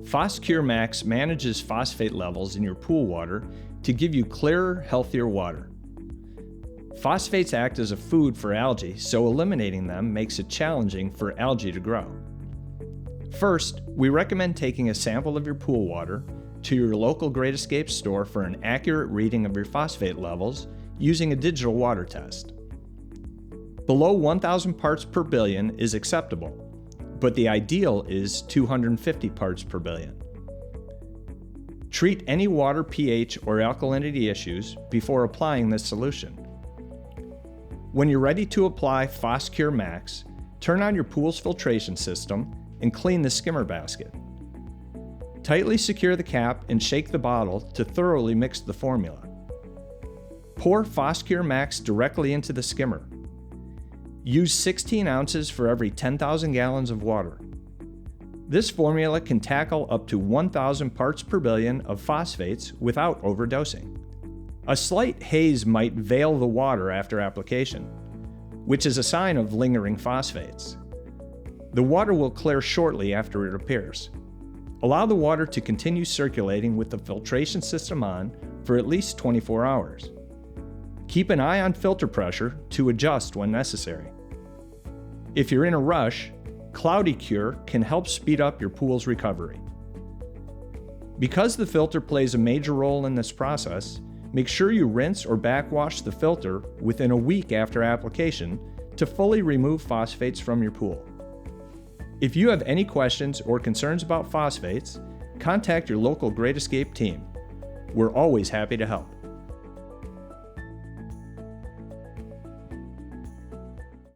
Phos Cure MAX manages phosphate levels in your pool water to give you clearer, healthier water. Phosphates act as a food for algae, so eliminating them makes it challenging for algae to grow. First, we recommend taking a sample of your pool water to your local Great Escape store for an accurate reading of your phosphate levels using a digital water test. Below 1,000 parts per billion is acceptable, but the ideal is 250 parts per billion. Treat any water pH or alkalinity issues before applying this solution. When you're ready to apply Phos Cure MAX, turn on your pool's filtration system and clean the skimmer basket. Tightly secure the cap and shake the bottle to thoroughly mix the formula. Pour Phos Cure MAX directly into the skimmer. Use 16 ounces for every 10,000 gallons of water. This formula can tackle up to 1,000 parts per billion of phosphates without overdosing. A slight haze might veil the water after application, which is a sign of lingering phosphates. The water will clear shortly after it appears. Allow the water to continue circulating with the filtration system on for at least 24 hours. Keep an eye on filter pressure to adjust when necessary. If you're in a rush, Cloudy Cure can help speed up your pool's recovery. Because the filter plays a major role in this process, make sure you rinse or backwash the filter within a week after application to fully remove phosphates from your pool. If you have any questions or concerns about phosphates, contact your local Great Escape team. We're always happy to help.